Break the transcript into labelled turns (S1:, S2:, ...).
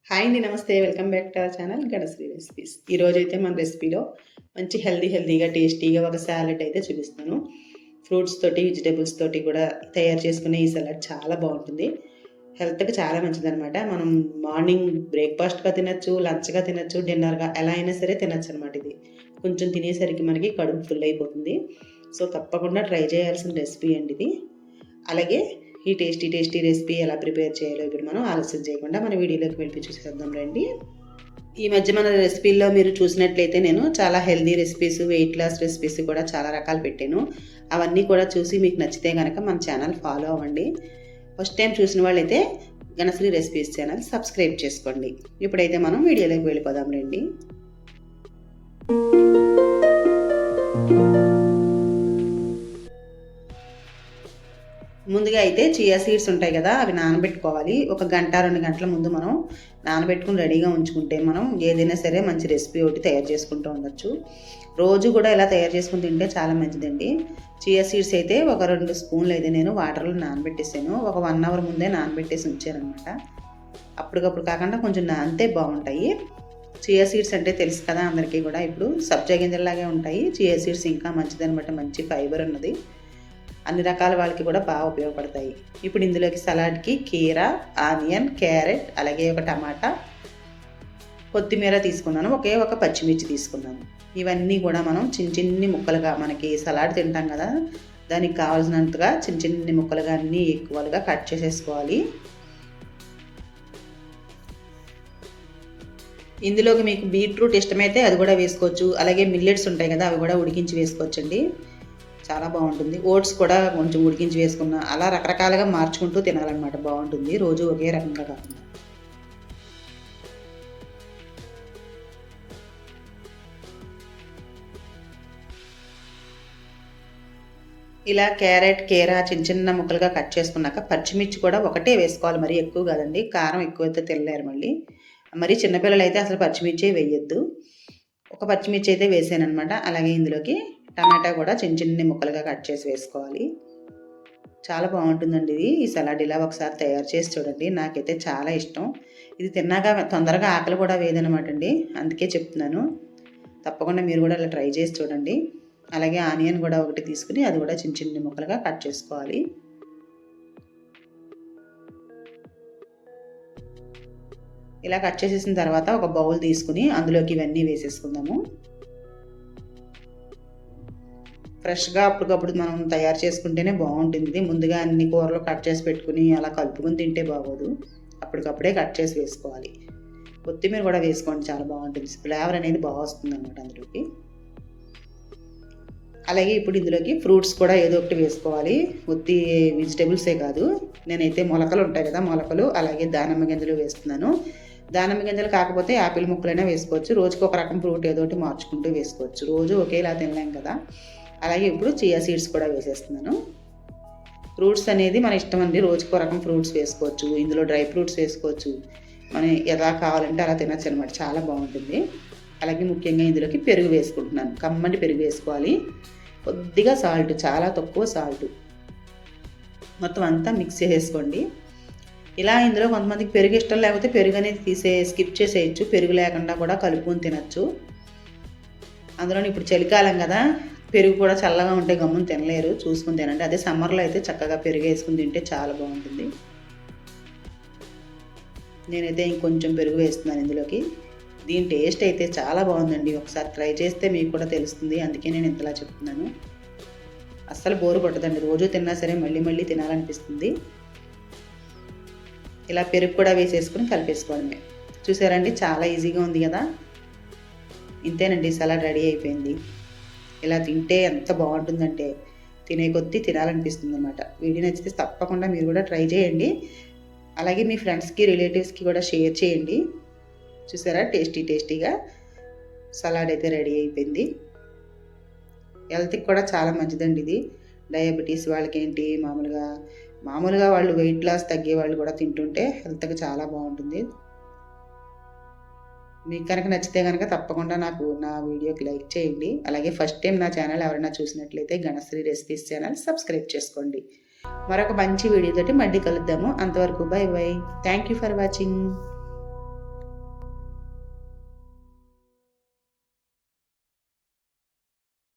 S1: Hi అండి, నమస్తే. Welcome back to our channel Ganasri recipes. ఈరోజు అయితే మన రెసిపీలో మంచి హెల్దీగా టేస్టీగా ఒక సాలెడ్ అయితే చూపిస్తాను. ఫ్రూట్స్ తోటి వెజిటేబుల్స్ తోటి కూడా తయారు చేసుకునే ఈ సలాడ్ చాలా బాగుంటుంది. హెల్త్కి చాలా మంచిదనమాట. మనం మార్నింగ్ బ్రేక్ఫాస్ట్గా తినచ్చు, లంచ్గా తినచ్చు, డిన్నర్గా ఎలా అయినా సరే తినచ్చు అనమాట. ఇది కొంచెం తినేసరికి మనకి కడుపు ఫుల్ అయిపోతుంది. సో తప్పకుండా ట్రై చేయాల్సిన రెసిపీ అండి ఇది. అలాగే ఈ టేస్టీ రెసిపీ ఎలా ప్రిపేర్ చేయాలో ఇప్పుడు మనం ఆలస్యం చేయకుండా మన వీడియోలోకి వెళ్ళి చూసేద్దాం రండి. ఈ మధ్య మన రెసిపీల్లో మీరు చూసినట్లయితే నేను చాలా healthy recipes, weight loss recipes కూడా చాలా రకాలు పెట్టాను. అవన్నీ కూడా చూసి మీకు నచ్చితే కనుక మన ఛానల్ ఫాలో అవ్వండి. ఫస్ట్ టైం చూసిన వాళ్ళైతే గణశ్రీ రెసిపీస్ ఛానల్ సబ్స్క్రైబ్ చేసుకోండి. ఇప్పుడైతే మనం వీడియోలోకి వెళ్ళిపోదాం రండి. ముందుగా అయితే చియా సీడ్స్ ఉంటాయి కదా, అవి నానబెట్టుకోవాలి. 1 గంట 2 గంటల ముందు మనం నానబెట్టుకుని రెడీగా ఉంచుకుంటే మనం ఏదైనా సరే మంచి రెసిపీ ఒకటి తయారు చేసుకుంటూ ఉండొచ్చు. రోజు కూడా ఇలా తయారు చేసుకుని తింటే చాలా మంచిదండి. చియా సీడ్స్ అయితే ఒక 2 స్పూన్లు అయితే నేను వాటర్లో నానబెట్టేసాను. ఒక 1 అవర్ ముందే నానబెట్టేసి ఉంచానమాట. అప్పటికప్పుడు కాకుండా కొంచెం నానితే బాగుంటాయి. చియా సీడ్స్ అంటే తెలుసు కదా అందరికీ కూడా. ఇప్పుడు సబ్జా గింజల్లాగే ఉంటాయి. చియా సీడ్స్ ఇంకా మంచిదనమాట, మంచి ఫైబర్ ఉన్నది. అన్ని రకాల వాళ్ళకి కూడా బాగా ఉపయోగపడతాయి. ఇప్పుడు ఇందులోకి సలాడ్కి కీరా, ఆనియన్, క్యారెట్, అలాగే ఒక టమాటా, కొత్తిమీర తీసుకున్నాను. ఒక పచ్చిమిర్చి తీసుకున్నాను. ఇవన్నీ కూడా మనం చిన్ని ముక్కలుగా, మనకి సలాడ్ తింటాం కదా దానికి కావాల్సినంతగా చిన్ని ముక్కలుగా అన్నీ ఈక్వల్గా కట్ చేసేసుకోవాలి. ఇందులోకి మీకు బీట్రూట్ ఇష్టమైతే అది కూడా వేసుకోవచ్చు. అలాగే మిల్లెట్స్ ఉంటాయి కదా, అవి కూడా ఉడికించి వేసుకోవచ్చండి. చాలా బాగుంటుంది. ఓట్స్ కూడా కొంచెం ఉడికించి వేసుకున్న, అలా రకరకాలుగా మార్చుకుంటూ తినాలన్నమాట. బాగుంటుంది, రోజు ఒకే రకంగా కాకుండా. ఇలా క్యారెట్, కీరా చిన్న ముక్కలుగా కట్ చేసుకున్నాక పచ్చిమిర్చి కూడా ఒకటే వేసుకోవాలి, మరీ ఎక్కువ కాదండి. కారం ఎక్కువైతే తినలేరు మళ్ళీ. మరి చిన్నపిల్లలు అయితే అసలు పచ్చిమిర్చి వేయొద్దు. ఒక పచ్చిమిర్చి అయితే వేసాను అనమాట. అలాగే ఇందులోకి టమాటా కూడా చిన్ని ముక్కలుగా కట్ చేసి వేసుకోవాలి. చాలా బాగుంటుందండి ఇది. ఈ సలాడ్ ఇలా ఒకసారి తయారు చేసి చూడండి, నాకైతే చాలా ఇష్టం. ఇది తిన్నాక తొందరగా ఆకలి కూడా వేదనమాట అండి, అందుకే చెప్తున్నాను. తప్పకుండా మీరు కూడా ఇలా ట్రై చేసి చూడండి. అలాగే ఆనియన్ కూడా ఒకటి తీసుకుని అది కూడా చిన్ని ముక్కలుగా కట్ చేసుకోవాలి. ఇలా కట్ చేసేసిన తర్వాత ఒక బౌల్ తీసుకుని అందులోకి ఇవన్నీ వేసేసుకుందాము. ఫ్రెష్గా అప్పటికప్పుడు మనం తయారు చేసుకుంటేనే బాగుంటుంది. ముందుగా అన్ని కూరలు కట్ చేసి పెట్టుకుని అలా కలుపుకొని తింటే బాగోదు. అప్పటికప్పుడే కట్ చేసి వేసుకోవాలి. కొత్తిమీర కూడా వేసుకోండి, చాలా బాగుంటుంది. ఫ్లేవర్ అనేది బాగా వస్తుంది అన్నమాట అందులోకి. అలాగే ఇప్పుడు ఇందులోకి ఫ్రూట్స్ కూడా ఏదో ఒకటి వేసుకోవాలి. ఉత్తి వెజిటేబుల్సే కాదు. నేనైతే మొలకలు ఉంటాయి కదా, మొలకలు, అలాగే దానిమ్మ గింజలు వేస్తున్నాను. దానిమ్మ గింజలు కాకపోతే యాపిల్ ముక్కలైనా వేసుకోవచ్చు. రోజుకి ఒక రకం ఫ్రూట్ ఏదో ఒకటి మార్చుకుంటూ వేసుకోవచ్చు. రోజు ఒకేలా తినలేం కదా. అలాగే ఇప్పుడు చియా సీడ్స్ కూడా వేసేస్తున్నాను. ఫ్రూట్స్ అనేది మన ఇష్టం అండి. రోజుకో రకం ఫ్రూట్స్ వేసుకోవచ్చు. ఇందులో డ్రై ఫ్రూట్స్ వేసుకోవచ్చు. మనం ఎలా కావాలంటే అలా తినచ్చు అనమాట. చాలా బాగుంటుంది. అలాగే ముఖ్యంగా ఇందులోకి పెరుగు వేసుకుంటున్నాను. కమ్మటి పెరుగు వేసుకోవాలి. కొద్దిగా సాల్ట్, చాలా తక్కువ సాల్ట్. మొత్తం అంతా మిక్స్ చేసేసుకోండి. ఇలా ఇందులో కొంతమందికి పెరుగు ఇష్టం లేకపోతే పెరుగు అనేది స్కిప్ చేసేయచ్చు. పెరుగు లేకుండా కూడా కలుపుకొని తినచ్చు. అందులో ఇప్పుడు చలికాలం కదా, పెరుగు కూడా చల్లగా ఉంటే గమ్మున తినలేరు, చూసుకుని తినండి. అదే సమ్మర్లో అయితే చక్కగా పెరుగు వేసుకుని తింటే చాలా బాగుంటుంది. నేనైతే ఇంకొంచెం పెరుగు వేస్తున్నాను ఇందులోకి. దీని టేస్ట్ అయితే చాలా బాగుందండి. ఒకసారి ట్రై చేస్తే మీకు కూడా తెలుస్తుంది. అందుకే నేను ఇంతలా చెప్తున్నాను. అస్సలు బోరు కొట్టదండి, రోజు తిన్నా సరే మళ్ళీ మళ్ళీ తినాలనిపిస్తుంది. ఇలా పెరుగు కూడా వేసేసుకుని కలిపేసుకోవడమే. చూసారండి, చాలా ఈజీగా ఉంది కదా. ఇంతేనండి, సలాడ్ రెడీ అయిపోయింది. ఇలా తింటే ఎంత బాగుంటుందంటే తినే కొద్దీ తినాలనిపిస్తుంది అన్నమాట. వీడియో నచ్చితే తప్పకుండా మీరు కూడా ట్రై చేయండి. అలాగే మీ ఫ్రెండ్స్కి, రిలేటివ్స్కి కూడా షేర్ చేయండి. చూసారా, టేస్టీగా సలాడ్ అయితే రెడీ అయిపోయింది. హెల్త్కి కూడా చాలా మంచిదండి ఇది. డయాబెటీస్ వాళ్ళకి ఏంటి, మామూలుగా వాళ్ళు వెయిట్ లాస్ తగ్గే వాళ్ళు కూడా తింటుంటే హెల్త్కి చాలా బాగుంటుంది. మీకు కనుక నచ్చితే కనుక తప్పకుండా నాకు నా వీడియోకి లైక్ చేయండి. అలాగే ఫస్ట్ టైం నా ఛానల్ ఎవరైనా చూసినట్లయితే గణశ్రీ రెసిపీస్ ఛానల్ సబ్స్క్రైబ్ చేసుకోండి. మరొక మంచి వీడియోతోటి మళ్ళీ కలుద్దాము. అంతవరకు by by. Thank you for watching.